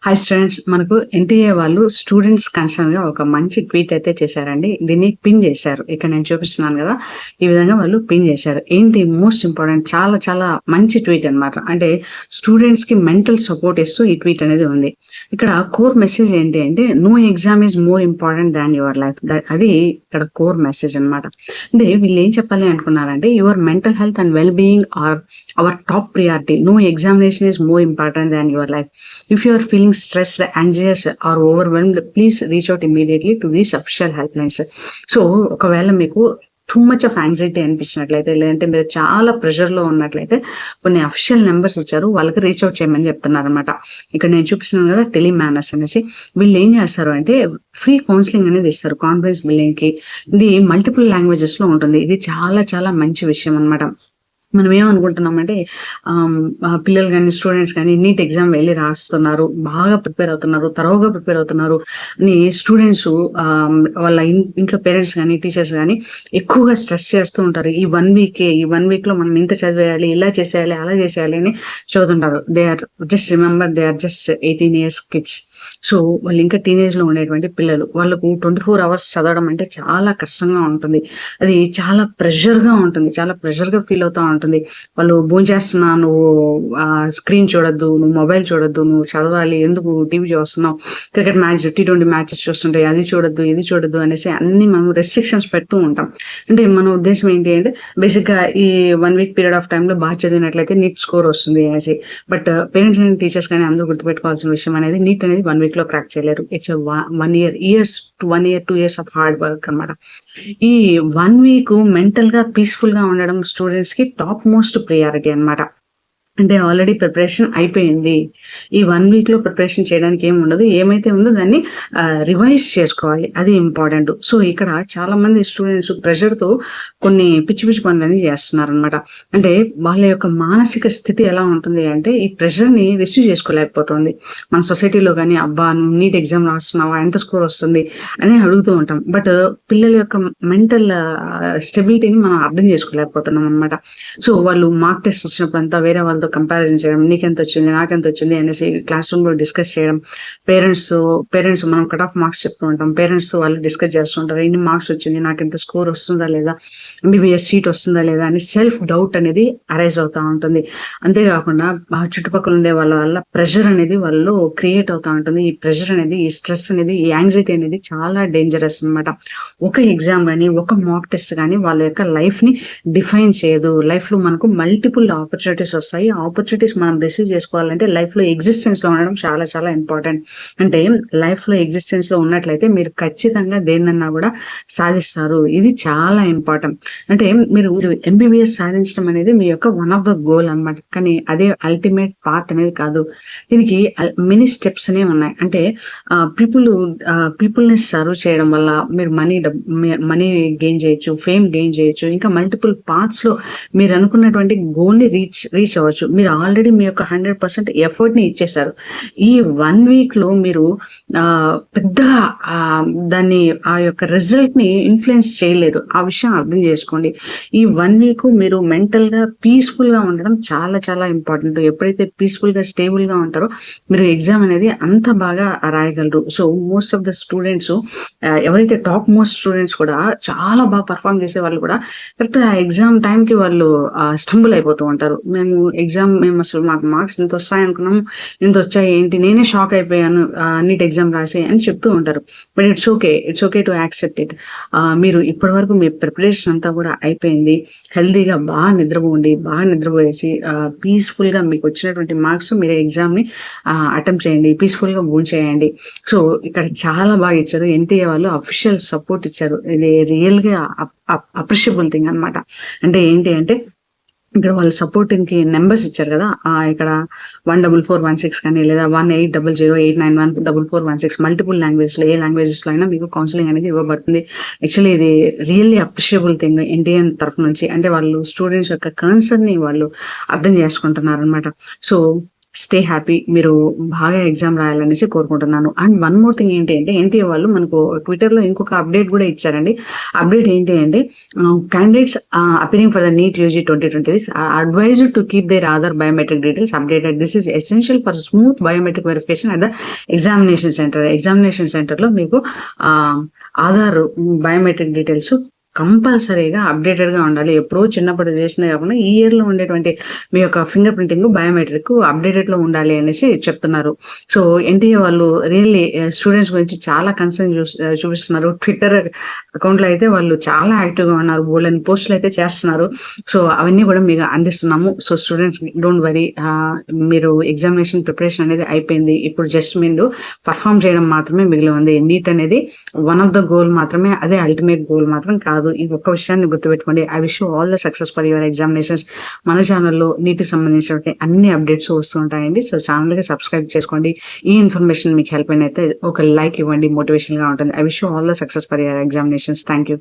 Hi students. మనకు NTA వాళ్ళు students కన్సర్న్‌గా ఒక మంచి ట్వీట్ అయితే చేశారండి. దీన్ని పిన్ చేశారు. ఇక్కడ నేను చూపిస్తున్నాను గదా! ఈ విధంగా వాళ్ళు పిన్ చేశారు. ఏంటి మోస్ట్ ఇంపార్టెంట్ చాలా చాలా మంచి ట్వీట్ అన్నమాట. అంటే స్టూడెంట్స్‌కి మెంటల్ సపోర్ట్ ఇస్తూ ఈ ట్వీట్ అనేది ఉంది. ఇక్కడ కోర్ మెసేజ్ ఏంటి అంటే no exam is more important than your life. అది ఇక్కడ కోర్ మెసేజ్ అన్నమాట. అంటే వీళ్ళు ఏం చెప్పాలి అనుకున్నారంటే your mental health and well being are our top priority. No examination is more important than your life. If you are feeling stressed, anxious or overwhelmed, please reach out immediately to these official helplines. So ఒకవేళ మీకు too much of anxiety అనిపించినట్లయితే, లేదంటే మీరు చాలా ప్రెషర్‌లో ఉన్నట్లయితే కొన్ని official numbers ఇచ్చారు. వాళ్ళకి reach out చేయమని చెప్తున్నారనమాట. ఇక్కడ నేను చూపిస్తున్నాను కదా టెలిమానస్ అనేసి. వీళ్ళు ఏం చేస్తారు అంటే ఫ్రీ కౌన్సిలింగ్ అనేది ఇస్తారు కాన్ఫిడెన్స్ బిల్డింగ్‌కి. ఇది మల్టిపుల్ లాంగ్వేజెస్‌లో ఉంటుంది. ఇది చాలా చాలా మంచి విషయం అనమాట. మనం ఏమనుకుంటున్నామంటే పిల్లలు కానీ స్టూడెంట్స్ కానీ నీట్ ఎగ్జామ్ వెళ్ళి రాస్తున్నారు, బాగా ప్రిపేర్ అవుతున్నారు, తరోగా ప్రిపేర్ అవుతున్నారు అని స్టూడెంట్స్ వాళ్ళ ఇంట్లో పేరెంట్స్ కానీ టీచర్స్ కానీ ఎక్కువగా స్ట్రెస్ చేస్తూ ఉంటారు. ఈ 1 వీకే, ఈ 1 వీక్లో మనం ఇంత చదివేయాలి, ఇలా చేసేయాలి, అలా చేసేయాలి అని చదువుతుంటారు. They are just remember they are just 18 years kids. So వాళ్ళు ఇంకా టీనేజ్లో ఉండేటువంటి పిల్లలు. వాళ్ళకు 24 అవర్స్ చదవడం అంటే చాలా కష్టంగా ఉంటుంది. అది చాలా ప్రెషర్‌గా ఉంటుంది. చాలా ప్రెషర్‌గా ఫీల్ అవుతా ఉంటుంది. వాళ్ళు భోంచేస్తున్నా, నువ్వు స్క్రీన్ చూడొద్దు, నువ్వు మొబైల్ చూడొద్దు, నువ్వు చదవాలి, ఎందుకు టీవీ చూస్తున్నావు, క్రికెట్ మ్యాచ్, T20 మ్యాచెస్ చూస్తుంటాయి, అది చూడొద్దు, ఇది చూడొద్దు అనేసి అన్ని మనం రెస్ట్రిక్షన్స్ పెడుతూ ఉంటాం. అంటే మన ఉద్దేశం ఏంటి అంటే బేసిక్‌గా ఈ 1 వీక్ పీరియడ్ ఆఫ్ టైమ్‌లో బాగా చదివినట్లయితే నీట్ స్కోర్ వస్తుంది అనేసి. బట్ పేరెంట్స్ అండ్ టీచర్స్ కానీ అందరూ గుర్తుపెట్టుకోవాల్సిన విషయం అనేది నీట్ అనేది 1 వీక్‌లో క్రాక్ చేయలేరు. It's 1 year, years 1 year, 2 years of hard work అన్నమాట. ఈ 1 వీక్ మెంటల్‌గా పీస్‌ఫుల్‌గా ఉండడం స్టూడెంట్స్‌కి టాప్ మోస్ట్ ప్రియారిటీ అన్నమాట. అంటే ఆల్రెడీ ప్రిపరేషన్ అయిపోయింది. ఈ 1 వీక్‌లో ప్రిపరేషన్ చేయడానికి ఏమి ఉండదు. ఏమైతే ఉందో దాన్ని రివైజ్ చేసుకోవాలి. అది ఇంపార్టెంట్. సో ఇక్కడ చాలామంది స్టూడెంట్స్ ప్రెషర్‌తో కొన్ని పిచ్చి పిచ్చి పనులన్నీ చేస్తున్నారనమాట. అంటే వాళ్ళ యొక్క మానసిక స్థితి ఎలా ఉంటుంది అంటే ఈ ప్రెషర్‌ని రిసీవ్ చేసుకోలేకపోతుంది. మన సొసైటీలో కానీ అబ్బా! నువ్వు నీట్ ఎగ్జామ్ రాస్తున్నావా? ఎంత స్కోర్ వస్తుంది? అని అడుగుతూ ఉంటాం. బట్ పిల్లల యొక్క మెంటల్ స్టెబిలిటీని మనం అర్థం చేసుకోలేకపోతున్నాం అనమాట. సో వాళ్ళు మార్క్ టెస్ట్ వచ్చినప్పుడంతా వేరే వాళ్ళతో కంపారిజన్ చేయడం, నీకెంత వచ్చింది, నాకెంత వచ్చింది అనేసి క్లాస్ రూమ్‌లో డిస్కస్ చేయడం. పేరెంట్స్ మనం కట్ ఆఫ్ మార్క్స్ చెప్తూ ఉంటాం. పేరెంట్స్ వాళ్ళు డిస్కస్ చేస్తూ ఉంటారు. ఎన్ని మార్క్స్ వచ్చింది, నాకెంత స్కోర్ వస్తుందా లేదా, ఎంబీబీఎస్ సీట్ వస్తుందా లేదా అని సెల్ఫ్ డౌట్ అనేది అరైజ్ అవుతా ఉంటుంది. అంతేకాకుండా చుట్టుపక్కల ఉండే వాళ్ళ వల్ల ప్రెషర్ అనేది వాళ్ళలో క్రియేట్ అవుతా ఉంటుంది. ఈ ప్రెషర్ అనేది, ఈ స్ట్రెస్ అనేది, ఈ యాంగ్జైటీ అనేది చాలా డేంజరస్ అనమాట. ఒక ఎగ్జామ్ కానీ, ఒక మాక్ టెస్ట్ కానీ వాళ్ళ యొక్క లైఫ్‌ని డిఫైన్ చేయదు. లైఫ్‌లో మనకు మల్టిపుల్ ఆపర్చునిటీస్ వస్తాయి. ఆపర్చునిటీస్ మనం రిసీవ్ చేసుకోవాలంటే లైఫ్‌లో ఎగ్జిస్టెన్స్‌లో ఉండడం చాలా చాలా ఇంపార్టెంట్. అంటే లైఫ్‌లో ఎగ్జిస్టెన్స్‌లో ఉన్నట్లయితే మీరు ఖచ్చితంగా దేన్నన్నా కూడా సాధిస్తారు. ఇది చాలా ఇంపార్టెంట్. అంటే మీరు ఎంబీబీఎస్ సాధించడం అనేది మీ యొక్క వన్ ఆఫ్ ద గోల్ అన్నమాట. కానీ అదే అల్టిమేట్ పాత్ అనేది కాదు. దీనికి మెనీ స్టెప్స్ అనేవి ఉన్నాయి. అంటే పీపుల్‌ని సర్వ్ చేయడం వల్ల మీరు మనీ గెయిన్ చేయొచ్చు, ఫేమ్ గెయిన్ చేయొచ్చు. ఇంకా మల్టిపుల్ పాత్స్‌లో మీరు అనుకున్నటువంటి గోల్‌ని రీచ్ అవ్వచ్చు. మీరు ఆల్రెడీ మీ యొక్క 100% ఎఫర్ట్‌ని ఇచ్చేసారు. ఈ 1 వీక్‌లో మీరు పెద్దగా దాన్ని ఆ యొక్క రిజల్ట్‌ని ఇన్‌ఫ్లుయెన్స్ చేయలేరు. ఆ విషయం అర్థం చేసుకోండి. ఈ 1 వీక్ మీరు మెంటల్‌గా పీస్‌ఫుల్‌గా ఉండడం చాలా చాలా ఇంపార్టెంట్. ఎప్పుడైతే పీస్‌ఫుల్‌గా, స్టేబుల్‌గా ఉంటారో మీరు ఎగ్జామ్ అనేది అంత బాగా రాయగలరు. So most of the students ఎవరైతే టాప్ మోస్ట్ స్టూడెంట్స్ కూడా చాలా బాగా పర్ఫార్మ్ చేసే వాళ్ళు కూడా కరెక్ట్‌గా ఆ ఎగ్జామ్ టైంకి వాళ్ళు స్టంబుల్ అయిపోతూ ఉంటారు. మేము అసలు మాకు మార్క్స్ ఇంత వస్తాయనుకున్నాము, ఇంత వచ్చాయి ఏంటి, నేనే షాక్ అయిపోయాను నీట్ ఎగ్జామ్ రాసి అని చెప్తూ ఉంటారు. But it's okay to accept it. మీరు ఇప్పటివరకు మీ ప్రిపరేషన్ అంతా కూడా అయిపోయింది. హెల్తీగా బాగా నిద్రపోయేసి పీస్‌ఫుల్‌గా మీకు వచ్చినటువంటి మార్క్స్ మీరు ఎగ్జామ్‌ని అటెంప్ట్ చేయండి. పీస్‌ఫుల్‌గా భోంచేయండి. సో ఇక్కడ చాలా బాగా ఇచ్చారు. ఎన్టీఏ వాళ్ళు అఫీషియల్ సపోర్ట్ ఇచ్చారు. ఇది రియల్‌గా అప్రిషియబుల్ థింగ్ అన్నమాట. అంటే ఏంటి అంటే ఇక్కడ వాళ్ళు సపోర్టింగ్‌కి నంబర్స్ ఇచ్చారు కదా! ఇక్కడ 14416 కానీ లేదా 180089144416 మల్టిపుల్ లాంగ్వేజ్‌లో ఏ లాంగ్వేజెస్‌లో అయినా మీకు కౌన్సెలింగ్ అనేది ఇవ్వబడుతుంది. యాక్చువల్లీ ఇది రియల్లీ అప్రిషియబుల్ థింగ్ ఎన్‌టీఏ తరఫు నుంచి. అంటే వాళ్ళు స్టూడెంట్స్ యొక్క కన్సర్న్‌ని వాళ్ళు అర్థం చేసుకుంటున్నారనమాట. So stay happy. మీరు బాగా ఎగ్జామ్ రాయాలనేసి కోరుకుంటున్నాను. అండ్ వన్ మోర్ థింగ్ ఏంటి అంటే ఎన్టీఏ వాళ్ళు మనకు ట్విట్టర్‌లో ఇంకొక అప్డేట్ కూడా ఇచ్చారండి. అప్డేట్ ఏంటి అంటే candidates appearing for the NEET UG 2026 are advised to keep their other biometric details updated. This is essential for smooth biometric verification at the examination center. Examination center లో మీకు ఆధార్ బయోమెట్రిక్ డీటెయిల్స్ కంపల్సరీగా అప్డేటెడ్‌గా ఉండాలి. ఎప్పుడో చిన్నప్పుడు చేసిందే కాకుండా ఈ ఇయర్‌లో ఉండేటువంటి మీ యొక్క ఫింగర్ ప్రింటింగ్, బయోమెట్రిక్ అప్డేటెడ్‌లో ఉండాలి అనేసి చెప్తున్నారు. సో ఎన్టీఏ వాళ్ళు రియల్లీ స్టూడెంట్స్ గురించి చాలా కన్సర్న్ చూపిస్తున్నారు. ట్విట్టర్ అకౌంట్‌లో అయితే వాళ్ళు చాలా యాక్టివ్‌గా ఉన్నారు. బోలెడన్ని పోస్టులు అయితే చేస్తున్నారు. సో అవన్నీ కూడా మీకు అందిస్తున్నాము. So students don't worry. మీరు ఎగ్జామినేషన్ ప్రిపరేషన్ అనేది అయిపోయింది. ఇప్పుడు జస్ట్ మీరు పర్ఫార్మ్ చేయడం మాత్రమే మిగిలి ఉంది. నీట్ అనేది వన్ ఆఫ్ ద గోల్ మాత్రమే, అదే అల్టిమేట్ గోల్ మాత్రం కాదు. ఈ ఒక్క విషయాన్ని గుర్తుపెట్టుకోండి. I wish you all the success for your examinations. మన ఛానల్‌లో నీట్‌కి సంబంధించినటువంటి అన్ని అప్డేట్స్ వస్తూ ఉంటాయండి. సో ఛానల్‌కి సబ్స్క్రైబ్ చేసుకోండి. ఈ ఇన్ఫర్మేషన్ మీకు హెల్ప్ అయినైతే ఒక లైక్ ఇవ్వండి, మోటివేషన్‌గా ఉంటుంది. I wish you all the success for your examinations. Thank you.